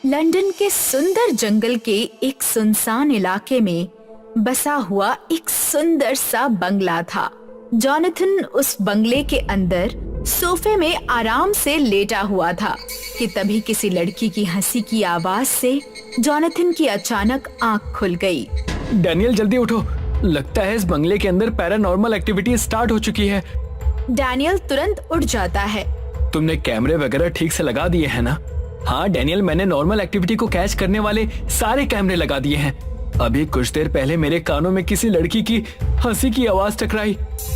London के सुंदर जंगल के एक सुनसान इलाके में बसा हुआ एक सुंदर सा बंगला था। जॉनथन उस बंगले के अंदर सोफे में आराम से लेटा हुआ था कि तभी किसी लड़की की हंसी की आवाज से जॉनथन की अचानक आंख खुल गई। डैनियल जल्दी उठो, लगता है इस बंगले के अंदर पैरानॉर्मल एक्टिविटी स्टार्ट हो चुकी है। डैनियल तुरंत उठ जाता है। तुमने कैमरे वगैरह ठीक से लगा दिए हैं ना? हाँ डैनियल, मैंने नॉर्मल एक्टिविटी को कैच करने वाले सारे कैमरे लगा दिए हैं। अभी कुछ देर पहले मेरे कानों में किसी लड़की की हंसी की आवाज टकराई।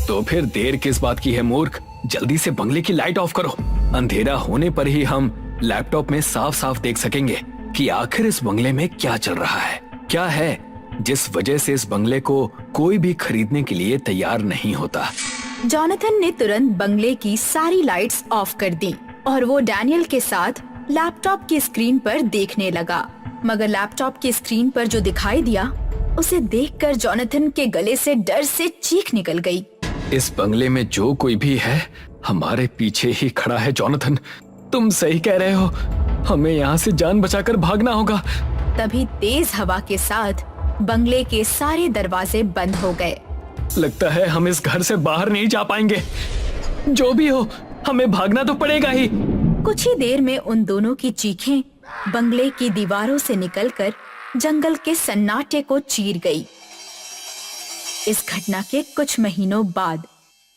तो फिर देर किस बात की है मूर्ख, जल्दी से बंगले की लाइट ऑफ करो। अंधेरा होने पर ही हम लैपटॉप में साफ साफ देख सकेंगे कि आखिर इस बंगले में क्या चल रहा है, क्या है जिस वजह से इस बंगले को कोई भी खरीदने के लिए तैयार नहीं होता। जॉनथन ने तुरंत बंगले की सारी लाइट्स ऑफ कर दी और वो डैनियल के साथ लैपटॉप की स्क्रीन पर देखने लगा। मगर लैपटॉप की स्क्रीन पर जो दिखाई दिया उसे देखकर जॉनथन के गले से डर से चीख निकल गई। इस बंगले में जो कोई भी है हमारे पीछे ही खड़ा है। जॉनथन, तुम सही कह रहे हो, हमें यहाँ से जान बचाकर भागना होगा। तभी तेज हवा के साथ बंगले के सारे दरवाजे बंद हो गए। लगता है हम इस घर से बाहर नहीं जा पाएंगे। जो भी हो, हमें भागना तो पड़ेगा ही। कुछ ही देर में उन दोनों की चीखें बंगले की दीवारों से निकलकर जंगल के सन्नाटे को चीर गई। इस घटना के कुछ महीनों बाद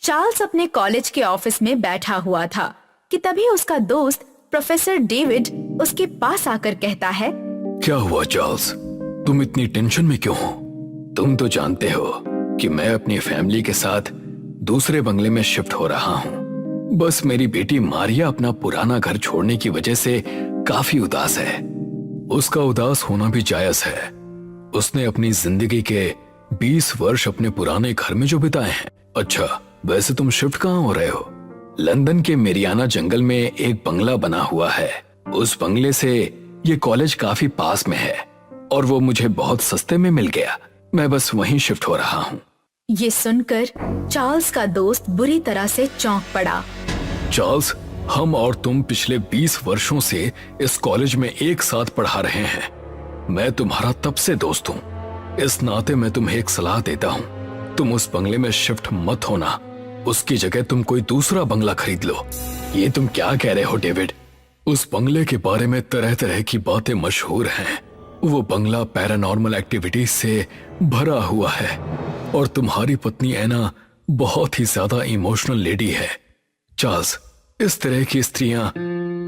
चार्ल्स अपने कॉलेज के ऑफिस में बैठा हुआ था कि तभी उसका दोस्त प्रोफेसर डेविड उसके पास आकर कहता है, क्या हुआ चार्ल्स, तुम इतनी टेंशन में क्यों हो? तुम तो जानते हो कि मैं अपनी फैमिली के साथ दूसरे बंगले में शिफ्ट हो रहा हूँ। बस मेरी बेटी मारिया अपना पुराना घर छोड़ने की वजह से काफी उदास है। उसका उदास होना भी जायज है। उसने अपनी जिंदगी के 20 वर्ष अपने पुराने घर में जो बिताए हैं। अच्छा, वैसे तुम शिफ्ट कहाँ हो रहे हो? लंदन के मेरियाना जंगल में एक बंगला बना हुआ है। उस बंगले से ये कॉलेज काफी पास में है और वो मुझे बहुत सस्ते में मिल गया। मैं बस वहीं शिफ्ट हो रहा हूँ। ये सुनकर चार्ल्स का दोस्त बुरी तरह से चौंक पड़ा। चार्ल्स, हम और तुम पिछले 20 वर्षों से इस कॉलेज में एक साथ पढ़ा रहे हैं। मैं तुम्हारा तब से दोस्त हूँ। इस नाते मैं तुम्हें एक सलाह देता हूँ, तुम उस बंगले में शिफ्ट मत होना। उसकी जगह तुम कोई दूसरा बंगला खरीद लो। ये तुम क्या कह रहे हो डेविड? उस बंगले के बारे में तरह तरह की बातें मशहूर हैं। वो बंगला पैरानॉर्मल एक्टिविटीज से भरा हुआ है और तुम्हारी पत्नी एना बहुत ही ज्यादा इमोशनल लेडी है। चार्ल्स, इस तरह की स्त्रियां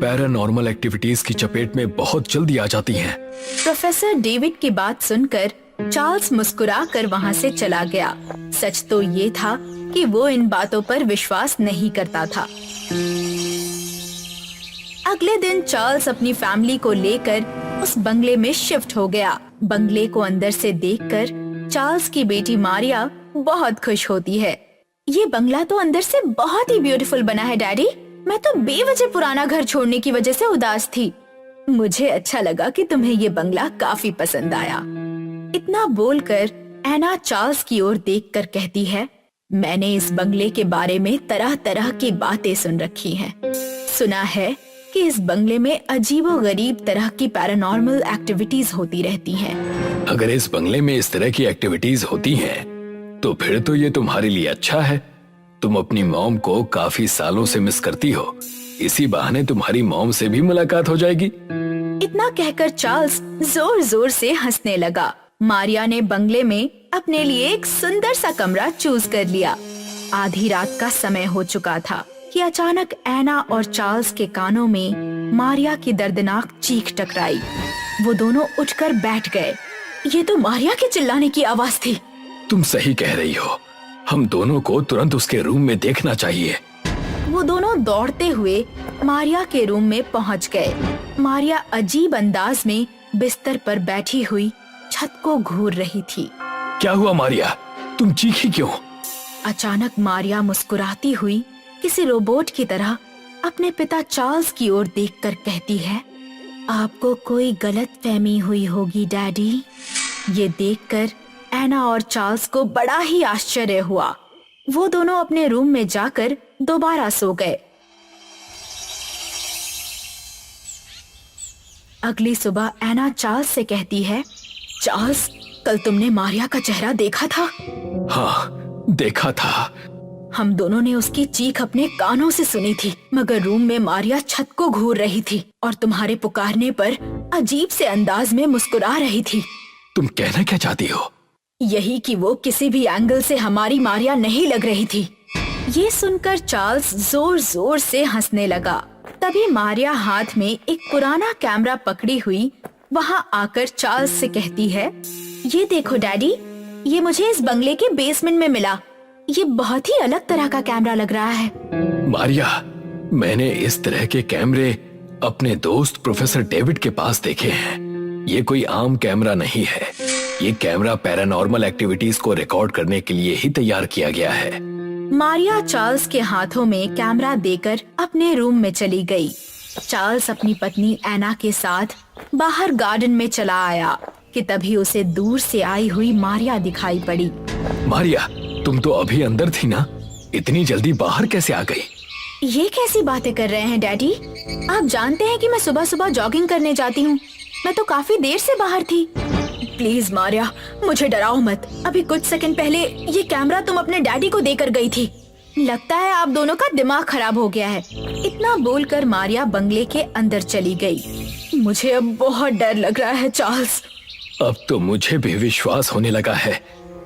पैरानॉर्मल एक्टिविटीज की चपेट में बहुत जल्दी आ जाती हैं। प्रोफेसर डेविड की बात सुनकर चार्ल्स मुस्कुराकर वहाँ से चला गया। सच तो ये था कि वो इन बातों पर विश्वास नहीं करता था। अगले दिन चार्ल्स अपनी फैमिली को लेकर उस बंगले में शिफ्ट हो गया। बंगले को अंदर से देखकर चार्ल्स की बेटी मारिया बहुत खुश होती है। ये बंगला तो अंदर से बहुत ही ब्यूटीफुल बना है डैडी। मैं तो बेवजह पुराना घर छोड़ने की वजह से उदास थी। मुझे अच्छा लगा कि तुम्हें ये बंगला काफी पसंद आया। इतना बोलकर एना चार्ल्स की ओर देखकर कहती है, मैंने इस बंगले के बारे में तरह तरह की बातें सुन रखी हैं। सुना है कि इस बंगले में अजीबोगरीब तरह की पैरानॉर्मल एक्टिविटीज होती रहती हैं। अगर इस बंगले में इस तरह की एक्टिविटीज होती हैं, तो फिर तो ये तुम्हारे लिए अच्छा है। तुम अपनी मॉम को काफी सालों से मिस करती हो। इसी बहाने तुम्हारी मॉम से भी मुलाकात हो जाएगी। इतना कहकर चार्ल्स जोर जोर से हंसने लगा। मारिया ने बंगले में अपने लिए एक सुंदर सा कमरा चूज कर लिया। आधी रात का समय हो चुका था कि अचानक एना और चार्ल्स के कानों में मारिया की दर्दनाक चीख टकराई। वो दोनों उठकर बैठ गए। ये तो मारिया के चिल्लाने की आवाज थी। तुम सही कह रही हो, हम दोनों को तुरंत उसके रूम में देखना चाहिए। वो दोनों दौड़ते हुए मारिया के रूम में पहुंच गए। मारिया अजीब अंदाज में बिस्तर पर बैठी हुई छत को घूर रही थी। क्या हुआ मारिया, तुम चीखी क्यों? अचानक मारिया मुस्कुराती हुई किसी रोबोट की तरह अपने पिता चार्ल्स की ओर देखकर कहती है, आपको कोई गलतफहमी हुई होगी डैडी। ये देखकर एना और चार्ल्स को बड़ा ही आश्चर्य हुआ। वो दोनों अपने रूम में जाकर दोबारा सो गए। अगली सुबह एना चार्ल्स से कहती है, चार्ल्स, कल तुमने मारिया का चेहरा देखा था? हाँ, देखा था। हम दोनों ने उसकी चीख अपने कानों से सुनी थी, मगर रूम में मारिया छत को घूर रही थी और तुम्हारे पुकारने पर अजीब से अंदाज में मुस्कुरा रही थी। तुम कहना क्या चाहती हो? यही कि वो किसी भी एंगल से हमारी मारिया नहीं लग रही थी। ये सुनकर चार्ल्स जोर जोर से हंसने लगा। तभी मारिया हाथ में एक पुराना कैमरा पकड़ी हुई वहाँ आकर चार्ल्स से कहती है, ये देखो डैडी, ये मुझे इस बंगले के बेसमेंट में मिला। ये बहुत ही अलग तरह का कैमरा लग रहा है। मारिया, मैंने इस तरह के कैमरे अपने दोस्त प्रोफेसर डेविड के पास देखे हैं। ये कोई आम कैमरा नहीं है। ये कैमरा पैरानॉर्मल एक्टिविटीज को रिकॉर्ड करने के लिए ही तैयार किया गया है। मारिया चार्ल्स के हाथों में कैमरा देकर अपने रूम में चली गई। चार्ल्स अपनी पत्नी एना के साथ बाहर गार्डन में चला आया कि तभी उसे दूर से आई हुई मारिया दिखाई पड़ी। मारिया, तुम तो अभी अंदर थी ना? इतनी जल्दी बाहर कैसे आ गई? ये कैसी बातें कर रहे हैं डैडी? आप जानते हैं कि मैं सुबह सुबह जॉगिंग करने जाती हूँ। मैं तो काफी देर से बाहर थी। प्लीज मारिया, मुझे डराओ मत। अभी कुछ सेकंड पहले ये कैमरा तुम अपने डैडी को देकर गई थी। लगता है आप दोनों का दिमाग खराब हो गया है। इतना बोलकर मारिया बंगले के अंदर चली गई। मुझे अब बहुत डर लग रहा है चार्ल्स। अब तो मुझे भी विश्वास होने लगा है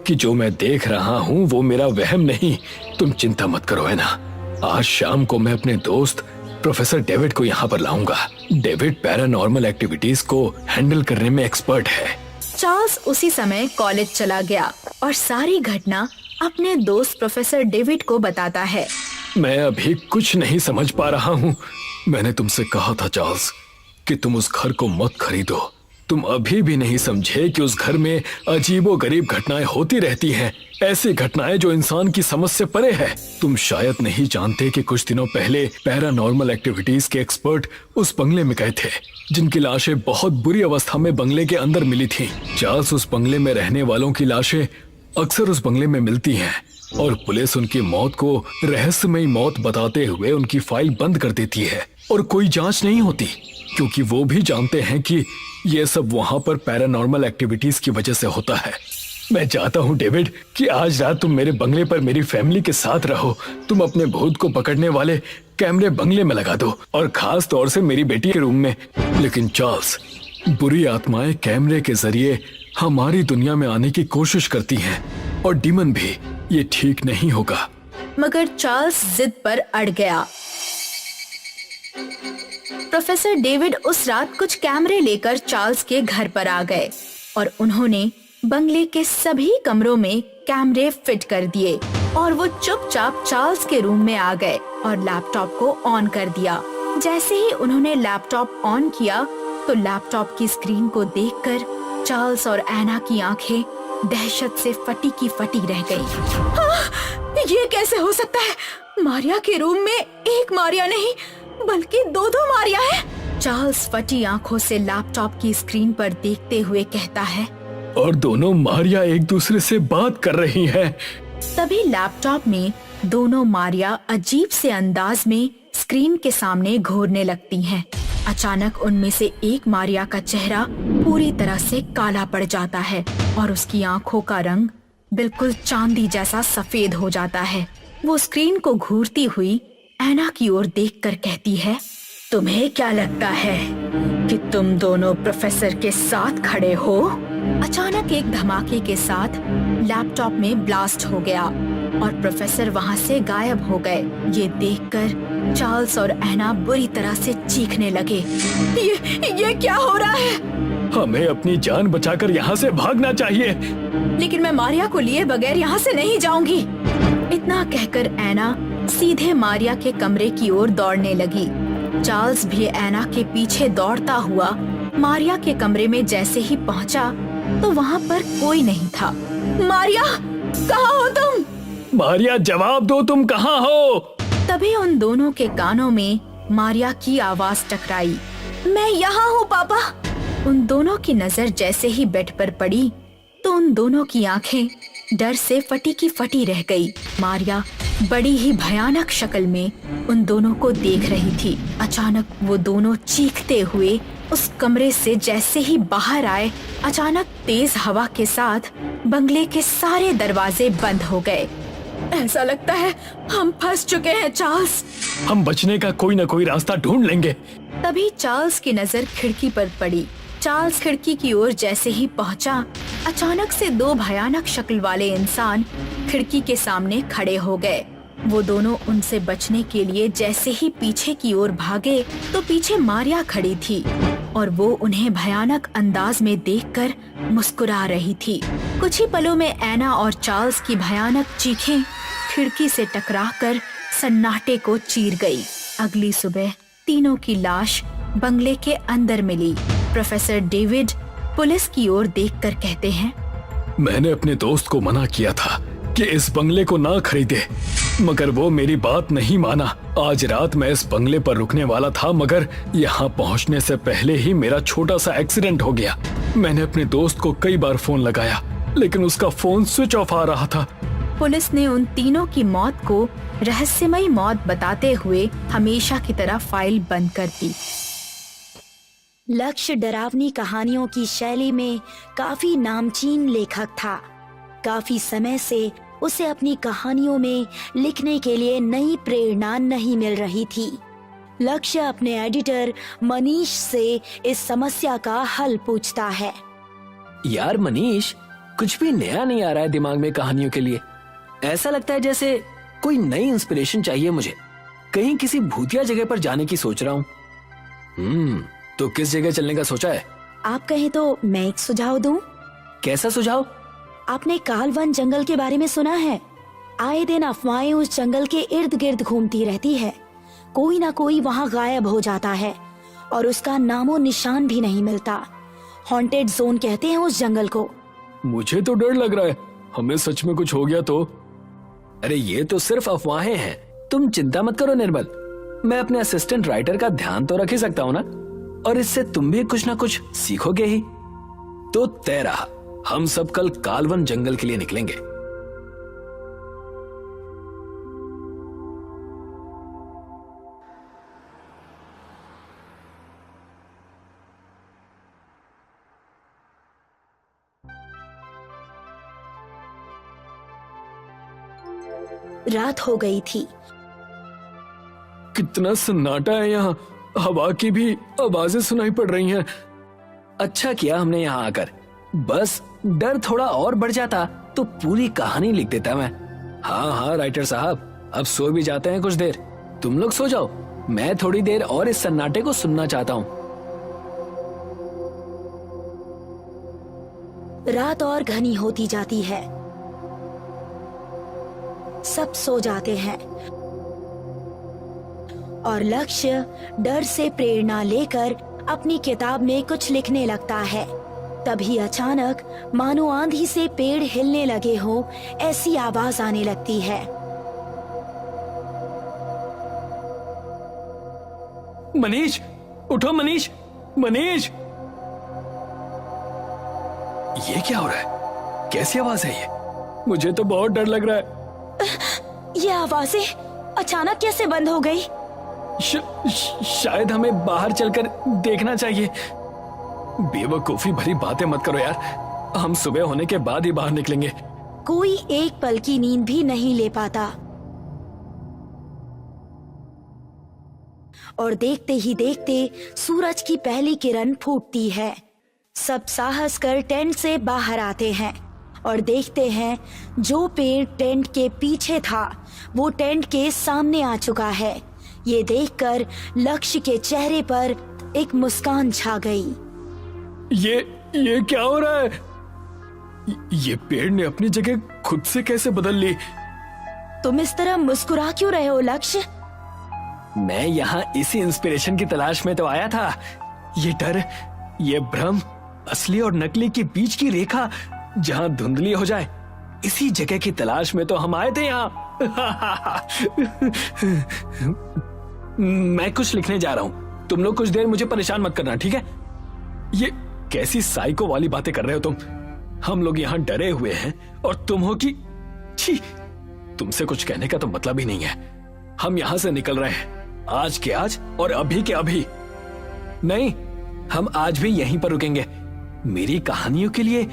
कि जो मैं देख रहा हूँ वो मेरा वहम नहीं। तुम चिंता मत करो है ना। आज शाम को मैं अपने दोस्त प्रोफेसर डेविड को यहाँ पर लाऊंगा। डेविड पैरानॉर्मल एक्टिविटीज को हैंडल करने में एक्सपर्ट है। चार्ल्स उसी समय कॉलेज चला गया और सारी घटना अपने दोस्त प्रोफेसर डेविड को बताता है। मैं अभी कुछ नहीं समझ पा रहा हूँ। मैंने तुमसे कहा था चार्ल्स कि तुम उस घर को मत खरीदो। तुम अभी भी नहीं समझे कि उस घर में अजीबोगरीब घटनाएं होती रहती हैं। ऐसी घटनाएं जो इंसान की समझ से परे है। तुम शायद नहीं जानते कि कुछ दिनों पहले पैरानॉर्मल एक्टिविटीज के एक्सपर्ट उस बंगले में गए थे, जिनकी लाशें बहुत बुरी अवस्था में बंगले के अंदर मिली थीं। चार्ल्स, उस बंगले में रहने वालों की लाशें अक्सर उस बंगले में मिलती हैं और पुलिस उनकी मौत को रहस्यमयी मौत बताते हुए उनकी फाइल बंद कर देती है और कोई जांच नहीं होती, क्योंकि वो भी जानते हैं कि ये सब वहाँ पर पैरानॉर्मल एक्टिविटीज की वजह से होता है। मैं चाहता हूँ डेविड कि आज रात तुम मेरे बंगले पर मेरी फैमिली के साथ रहो। तुम अपने भूत को पकड़ने वाले कैमरे बंगले में लगा दो और खास तौर से मेरी बेटी के रूम में। लेकिन चार्ल्स, बुरी आत्माएं कैमरे के जरिए हमारी दुनिया में आने की कोशिश करती हैं और डीमन भी। ये ठीक नहीं होगा। मगर चार्ल्स जिद पर अड़ गया। प्रोफेसर डेविड उस रात कुछ कैमरे लेकर चार्ल्स के घर पर आ गए और उन्होंने बंगले के सभी कमरों में कैमरे फिट कर दिए और वो चुपचाप चार्ल्स के रूम में आ गए और लैपटॉप को ऑन कर दिया। जैसे ही उन्होंने लैपटॉप ऑन किया तो लैपटॉप की स्क्रीन को देखकर चार्ल्स और एना की आंखें दहशत से फटी की फटी रह गई। ये कैसे हो सकता है? मारिया के रूम में एक मारिया नहीं बल्कि दो मारिया है। चार्ल्स फटी आंखों से लैपटॉप की स्क्रीन पर देखते हुए कहता है, और दोनों मारिया एक दूसरे से बात कर रही हैं। तभी लैपटॉप में दोनों मारिया अजीब से अंदाज में स्क्रीन के सामने घूरने लगती हैं। अचानक उनमें से एक मारिया का चेहरा पूरी तरह से काला पड़ जाता है और उसकी आंखों का रंग बिल्कुल चांदी जैसा सफेद हो जाता है। वो स्क्रीन को घूरती हुई एना की ओर देखकर कहती है, तुम्हें क्या लगता है कि तुम दोनों प्रोफेसर के साथ खड़े हो? अचानक एक धमाके के साथ लैपटॉप में ब्लास्ट हो गया और प्रोफेसर वहाँ से गायब हो गए। ये देखकर चार्ल्स और एना बुरी तरह से चीखने लगे। ये क्या हो रहा है? हमें अपनी जान बचाकर यहाँ से भागना चाहिए। लेकिन मैं मारिया को लिए बगैर यहाँ से नहीं जाऊंगी। इतना कहकर एना सीधे मारिया के कमरे की ओर दौड़ने लगी। चार्ल्स भी एना के पीछे दौड़ता हुआ मारिया के कमरे में जैसे ही पहुंचा तो वहाँ पर कोई नहीं था। मारिया, कहाँ हो तुम? मारिया, जवाब दो, तुम कहाँ हो? तभी उन दोनों के कानों में मारिया की आवाज टकराई। मैं यहाँ हूँ पापा। उन दोनों की नजर जैसे ही बेड पर पड़ी तो उन दोनों की आंखें डर से फटी की फटी रह गई। मारिया बड़ी ही भयानक शक्ल में उन दोनों को देख रही थी। अचानक वो दोनों चीखते हुए उस कमरे से जैसे ही बाहर आए, अचानक तेज हवा के साथ बंगले के सारे दरवाजे बंद हो गए। ऐसा लगता है हम फंस चुके हैं चार्ल्स। हम बचने का कोई ना कोई रास्ता ढूंढ लेंगे। तभी चार्ल्स की नजर खिड़की पर पड़ी। चार्ल्स खिड़की की ओर जैसे ही पहुंचा, अचानक से दो भयानक शक्ल वाले इंसान खिड़की के सामने खड़े हो गए। वो दोनों उनसे बचने के लिए जैसे ही पीछे की ओर भागे तो पीछे मारिया खड़ी थी और वो उन्हें भयानक अंदाज में देखकर मुस्कुरा रही थी। कुछ ही पलों में एना और चार्ल्स की भयानक चीखें खिड़की से टकराकर सन्नाटे को चीर गई। अगली सुबह तीनों की लाश बंगले के अंदर मिली। प्रोफेसर डेविड पुलिस की ओर देखकर कहते हैं, मैंने अपने दोस्त को मना किया था कि इस बंगले को ना खरीदे, मगर वो मेरी बात नहीं माना। आज रात मैं इस बंगले पर रुकने वाला था, मगर यहाँ पहुँचने से पहले ही मेरा छोटा सा एक्सीडेंट हो गया। मैंने अपने दोस्त को कई बार फोन लगाया, लेकिन उसका फोन स्विच ऑफ आ रहा था। पुलिस ने उन तीनों की मौत को रहस्यमयी मौत बताते हुए हमेशा की तरह फाइल बंद कर दी। लक्ष्य डरावनी कहानियों की शैली में काफी नामचीन लेखक था। काफी समय से उसे अपनी कहानियों में लिखने के लिए नई प्रेरणा नहीं मिल रही थी। लक्ष्य अपने एडिटर मनीष से इस समस्या का हल पूछता है। यार मनीष, कुछ भी नया नहीं आ रहा है दिमाग में कहानियों के लिए। ऐसा लगता है जैसे कोई नई इंस्पिरेशन चाहिए मुझे। कहीं किसी भूतिया जगह पर जाने की सोच रहा हूँ। तो किस जगह चलने का सोचा है? आप कहें तो मैं एक सुझाव दूं? कैसा सुझाव? आपने कालवन जंगल के बारे में सुना है? आए दिन अफवाहें उस जंगल के इर्द गिर्द घूमती रहती है। कोई ना कोई वहाँ गायब हो जाता है और उसका नामो निशान भी नहीं मिलता। हॉन्टेड जोन कहते हैं उस जंगल को। मुझे तो डर लग रहा है, हमें सच में कुछ हो गया तो। अरे ये तो सिर्फ अफवाहें हैं, तुम चिंता मत करो निर्मल। मैं अपने असिस्टेंट राइटर का ध्यान तो रख ही सकता हूँ ना, और इससे तुम भी कुछ ना कुछ सीखोगे ही। तो तय रहा, हम सब कल कालवन जंगल के लिए निकलेंगे। रात हो गई थी। कितना सन्नाटा है यहाँ, हवा की भी आवाजें सुनाई पड़ रही हैं। अच्छा किया हमने यहाँ आकर। बस डर थोड़ा और बढ़ जाता तो पूरी कहानी लिख देता मैं। हाँ राइटर साहब, अब सो भी जाते हैं कुछ देर। तुम लोग सो जाओ, मैं थोड़ी देर और इस सन्नाटे को सुनना चाहता हूँ। रात और घनी होती जाती है। सब सो जाते हैं और लक्ष्य डर से प्रेरणा लेकर अपनी किताब में कुछ लिखने लगता है। तभी अचानक मानो आंधी से पेड़ हिलने लगे हो ऐसी आवाज आने लगती है। मनीष, उठो मनीष, मनीष! ये क्या हो रहा है? कैसी आवाज है ये? मुझे तो बहुत डर लग रहा है। ये आवाजें अचानक कैसे बंद हो गई? शायद हमें बाहर चलकर देखना चाहिए। बेवकूफी भरी बातें मत करो यार, हम सुबह होने के बाद ही बाहर निकलेंगे। कोई एक पल की नींद भी नहीं ले पाता और देखते ही देखते सूरज की पहली किरण फूटती है। सब साहस कर टेंट से बाहर आते हैं और देखते हैं जो पेड़ टेंट के पीछे था वो टेंट के सामने आ चुका है। ये देखकर लक्ष्य के चेहरे पर एक मुस्कान छा गई। ये क्या हो रहा है? ये पेड़ ने अपनी जगह खुद से कैसे बदल ली? तुम इस तरह मुस्कुरा क्यों रहे हो लक्ष्य? मैं यहाँ इसी इंस्पिरेशन की तलाश में तो आया था। ये डर, ये भ्रम, असली और नकली के बीच की रेखा जहाँ धुंधली हो जाए, इसी जगह की तलाश में तो हम आए थे यहाँ। मैं कुछ लिखने जा रहा हूँ, तुम लोग कुछ देर मुझे परेशान मत करना, ठीक है? ये कैसी साइको वाली बातें कर रहे हो तुम? हम लोग यहाँ डरे हुए हैं और तुम हो कि छी, तुमसे कुछ कहने का तो मतलब ही नहीं है। हम यहाँ से निकल रहे हैं, आज के आज और अभी के अभी। नहीं, हम आज भी यहीं पर रुकेंगे। मेरी कहानियों के लिए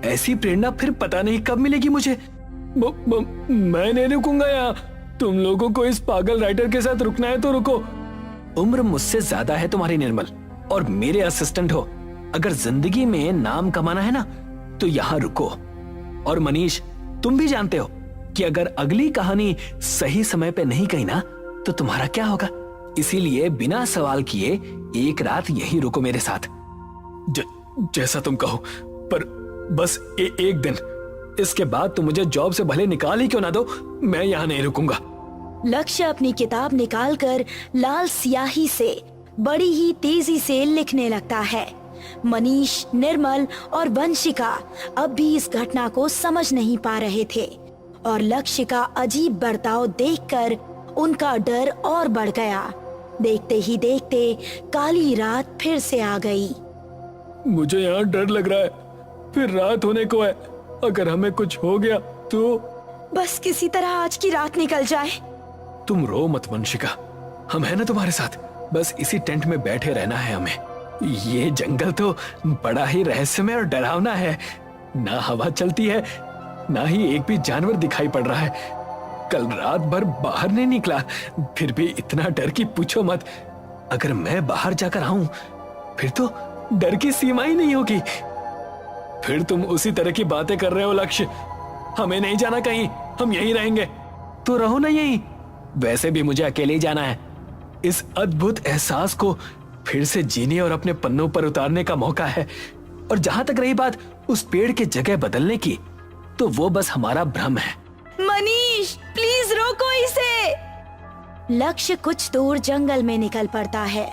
ऐसी प्रेरणा फिर पता नहीं कब मिलेगी मुझे। मैं नहीं रुकूंगा यहाँ। तुम लोगों को इस पागल राइटर के साथ रुकना है तो रुको। उम्र मुझसे ज्यादा है तुम्हारी निर्मल, और मेरे असिस्टेंट हो। अगर जिंदगी में नाम कमाना है ना तो यहाँ रुको। और मनीष, तुम भी जानते हो कि अगर अगली कहानी सही समय पे नहीं कही ना तो तुम्हारा क्या होगा। इसीलिए बिना सवाल किए एक रात यहीं रुको मेरे साथ। जैसा तुम कहो, पर बस एक दिन। इसके बाद तुम मुझे जॉब से भले निकाल ही क्यों ना दो, मैं यहाँ नहीं रुकूंगा। लक्ष्य अपनी किताब निकालकर लाल स्याही से बड़ी ही तेजी से लिखने लगता है। मनीष, निर्मल और वंशिका अब भी इस घटना को समझ नहीं पा रहे थे और लक्ष्य का अजीब बर्ताव देखकर उनका डर और बढ़ गया। देखते ही देखते काली रात फिर से आ गई। मुझे यहाँ डर लग रहा है, फिर रात होने को है। अगर हमें कुछ हो गया तो। बस किसी तरह आज की रात निकल जाए। तुम रो मत वंशिका, हम है ना तुम्हारे साथ। बस इसी टेंट में बैठे रहना है हमें। ये जंगल तो बड़ा ही रहस्यमय और डरावना है। ना हवा चलती है, ना ही एक भी जानवर दिखाई पड़ रहा है। कल रात भर बाहर नहीं निकला, फिर भी इतना डर कि पूछो मत। अगर मैं बाहर जाकर आऊं फिर तो डर की सीमा ही नहीं होगी। फिर तुम उसी तरह की बातें कर रहे हो लक्ष्य। हमें नहीं जाना कहीं, हम यहीं रहेंगे। तो रहो ना यहीं। वैसे भी मुझे अकेले ही जाना है। इस अद्भुत एहसास को फिर से जीने और अपने पन्नों पर उतारने का मौका है। और जहां तक रही बात उस पेड़ की जगह बदलने की, तो वो बस हमारा भ्रम है। मनीष, प्लीज रोको इसे। लक्ष्य कुछ दूर जंगल में निकल पड़ता है।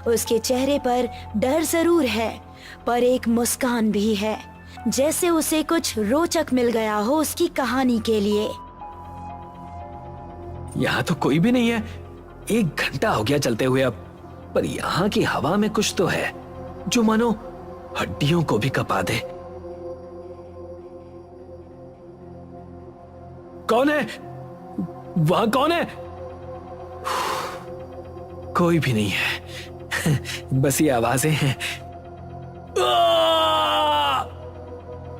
उसके चेहरे पर डर जरूर है, पर एक मुस्कान भी है, जैसे उसे कुछ रोचक मिल गया हो उसकी कहानी के लिए। यहाँ तो कोई भी नहीं है। 1 घंटा हो गया चलते हुए अब, पर यहाँ की हवा में कुछ तो है जो मानो हड्डियों को भी कपा दे। कौन है वहां? कौन है? कोई भी नहीं है, बस ये आवाजें हैं।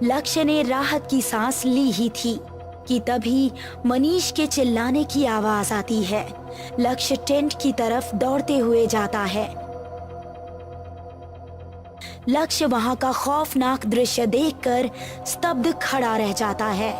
लक्ष्य ने राहत की सांस ली ही थी कि तभी मनीष के चिल्लाने की आवाज आती है। लक्ष्य टेंट की तरफ दौड़ते हुए जाता है। लक्ष्य वहां का खौफनाक दृश्य देखकर स्तब्ध खड़ा रह जाता है।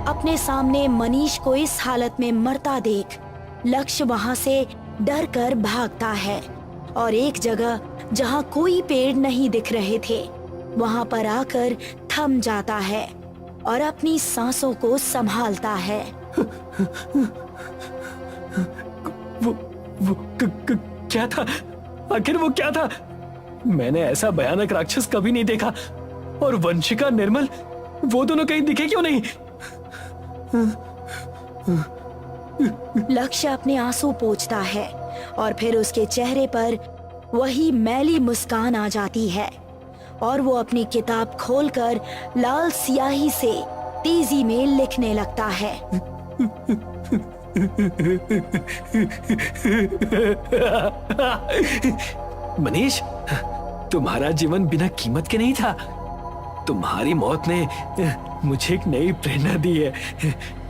अपने सामने मनीष को इस हालत में मरता देख लक्ष्य वहां से डर कर भागता है और एक जगह जहां कोई पेड़ नहीं दिख रहे थे वहां पर आकर थम जाता है और अपनी सांसों को संभालता है। क्या था? आखिर वो क्या था? मैंने ऐसा भयानक राक्षस कभी नहीं देखा। और वंशिका, निर्मल, वो दोनों कहीं दिखे क्यों नहीं? लक्ष्य अपने आंसू पोंछता है और फिर उसके चेहरे पर वही मैली मुस्कान आ जाती है और वो अपनी किताब खोलकर लाल स्याही से तेजी में लिखने लगता है। मनीष, तुम्हारा जीवन बिना कीमत के नहीं था। तुम्हारी मौत ने मुझे एक नई प्रेरणा दी है।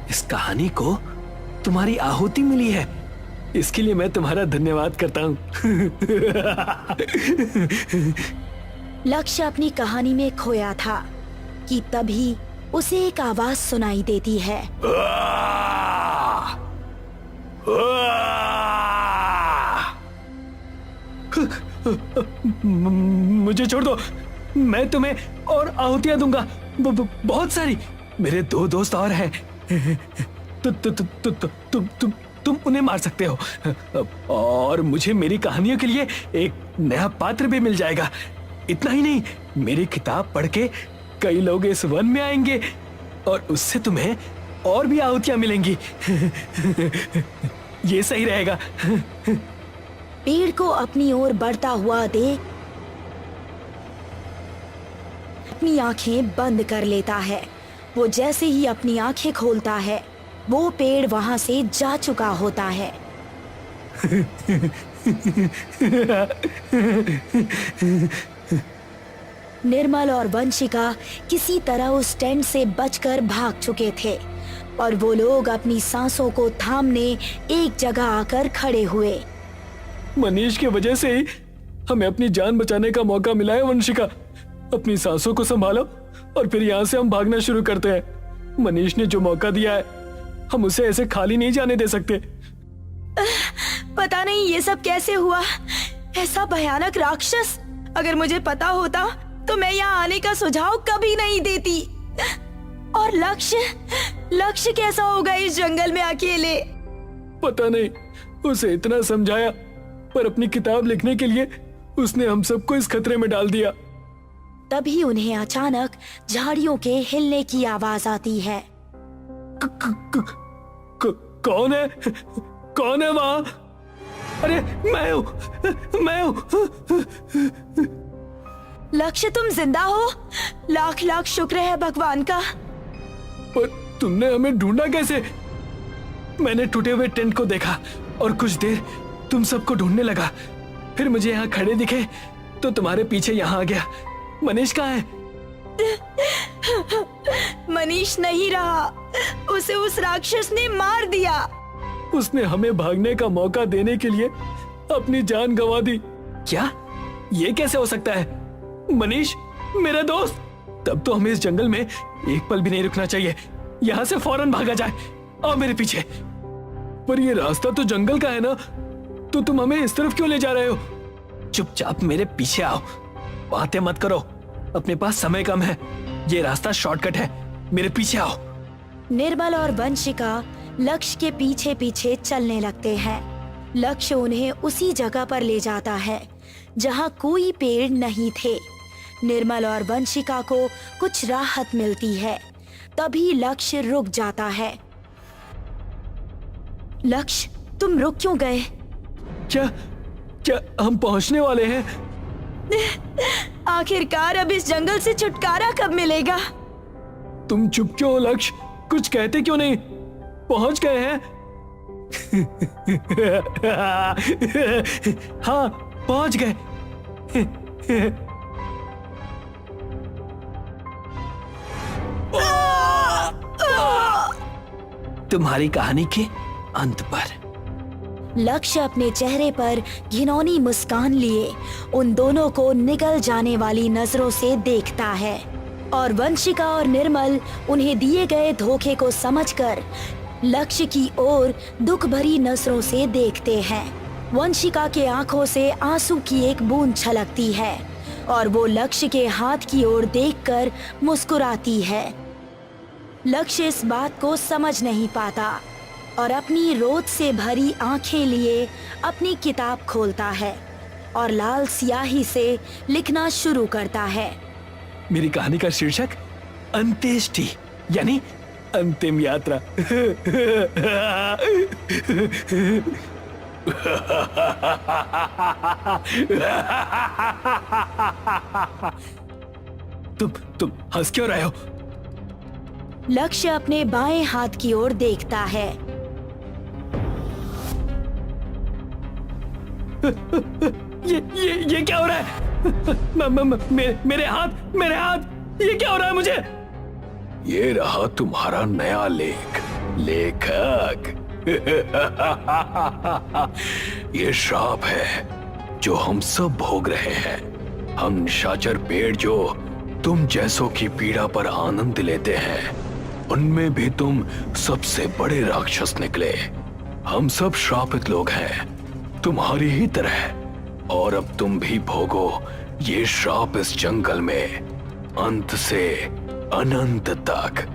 इस कहानी को तुम्हारी आहुति मिली है, इसके लिए मैं तुम्हारा धन्यवाद करता हूँ। लक्ष्य अपनी कहानी में खोया था कि तभी उसे एक आवाज सुनाई देती है। मुझे छोड़ दो, मैं तुम्हें और आहुतियां दूंगा, बहुत सारी। मेरे 2 दोस्त और हैं। तुम उन्हें मार सकते हो और मुझे मेरी कहानियों के लिए एक नया पात्र भी मिल जाएगा। इतना ही नहीं, मेरी किताब पढ़ के कई लोग इस वन में आएंगे और उससे तुम्हें और भी आहुतियां मिलेंगी। ये सही रहेगा। पेड़ को अपनी ओर बढ़ता हुआ देख अपनी आंखें बंद कर लेता है। वो जैसे ही अपनी आंखें खोलता है, वो पेड़ वहां से जा चुका होता है। निर्मल और वंशिका किसी तरह उस टेंट से बचकर भाग चुके थे और वो लोग अपनी सांसों को थामने एक जगह आकर खड़े हुए। मनीष की वजह से ही हमें अपनी जान बचाने का मौका मिला है वंशिका। अपनी सांसों को संभालो और फिर यहाँ से हम भागना शुरू करते हैं। मनीष ने जो मौका दिया है, हम उसे ऐसे खाली नहीं जाने दे सकते। पता नहीं ये सब कैसे हुआ। ऐसा भयानक राक्षस, अगर मुझे पता होता तो मैं यहाँ आने का सुझाव कभी नहीं देती। और लक्ष्य कैसा होगा इस जंगल में अकेले? पता नहीं, उसे इतना समझाया पर अपनी किताब लिखने के लिए उसने हम सबको इस खतरे में डाल दिया। तभी उन्हें अचानक झाड़ियों के हिलने की आवाज आती है। कौन है? कौन है वहाँ? अरे मैं हूँ। लक्ष्य, तुम जिंदा हो? लाख लाख शुक्र है भगवान का। पर तुमने हमें ढूंढा कैसे? मैंने टूटे हुए टेंट को देखा और कुछ देर तुम सबको ढूंढने लगा। फिर मुझे यहाँ खड़े दिखे तो तुम्हारे पीछे यहाँ आ गया। मनीष कहाँ है? मनीष नहीं रहा, उसे उस राक्षस ने मार दिया। उसने हमें भागने का मौका देने के लिए अपनी जान गंवा दी। क्या? ये कैसे हो सकता है? मनीष मेरा दोस्त। तब तो हमें इस जंगल में एक पल भी नहीं रुकना चाहिए। यहाँ से फौरन भागा जाए। आओ मेरे पीछे। पर ये रास्ता तो जंगल का है ना, तो तुम हमें इस तरफ क्यों ले जा रहे हो? चुपचाप मेरे पीछे आओ, बातें मत करो। अपने पास समय कम है। ये रास्ता शॉर्टकट है, मेरे पीछे आओ। निर्मल और वंशिका लक्ष्य के पीछे पीछे चलने लगते हैं। लक्ष्य उन्हें उसी जगह पर ले जाता है जहाँ कोई पेड़ नहीं थे। निर्मल और वंशिका को कुछ राहत मिलती है। तभी लक्ष्य रुक जाता है। लक्ष्य, तुम रुक क्यों गए? क्या हम पहुंचने वाले हैं? आखिरकार अब इस जंगल से छुटकारा कब मिलेगा? तुम चुप क्यों हो लक्ष्य? कुछ कहते क्यों नहीं? पहुंच गए हैं। हाँ, पहुंच गए। तुम्हारी कहानी के अंत पर लक्ष्य अपने चेहरे पर घिनौनी मुस्कान लिए उन दोनों को निगल जाने वाली नजरों से देखता है और वंशिका और निर्मल उन्हें दिए गए धोखे को समझकर लक्ष्य की ओर दुख भरी नजरों से देखते हैं। वंशिका के आंखों से आंसू की एक बूंद छलकती है और वो लक्ष्य के हाथ की ओर देखकर मुस्कुराती है। लक्ष्य इस बात को समझ नहीं पाता और अपनी रोत से भरी आंखें लिए अपनी किताब खोलता है और लाल स्याही से लिखना शुरू करता है। मेरी कहानी का शीर्षक अंत्येष्टि यानी अंतिम यात्रा। तुम हंस क्यों रहे हो? लक्ष्य अपने बाएं हाथ की ओर देखता है। ये क्या हो रहा है? मेरे हाथ ये क्या हो रहा है मुझे? ये रहा तुम्हारा नया लेखक। ये श्राप है जो हम सब भोग रहे हैं। हम निशाचर पेड़ जो तुम जैसों की पीड़ा पर आनंद लेते हैं, उनमें भी तुम सबसे बड़े राक्षस निकले। हम सब श्रापित लोग हैं, तुम्हारी ही तरह। और अब तुम भी भोगो ये श्राप इस जंगल में, अंत से अनंत तक।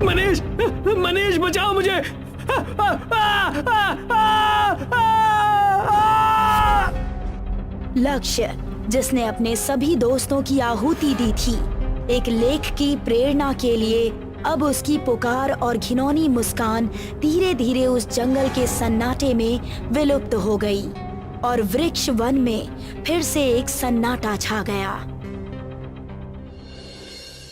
मनीष बचाओ मुझे। लक्ष्य, जिसने अपने सभी दोस्तों की आहुति दी थी, एक लेख की प्रेरणा के लिए अब उसकी पुकार और घिनौनी मुस्कान धीरे धीरे उस जंगल के सन्नाटे में विलुप्त हो गई। और वृक्ष वन में फिर से एक सन्नाटा छा गया।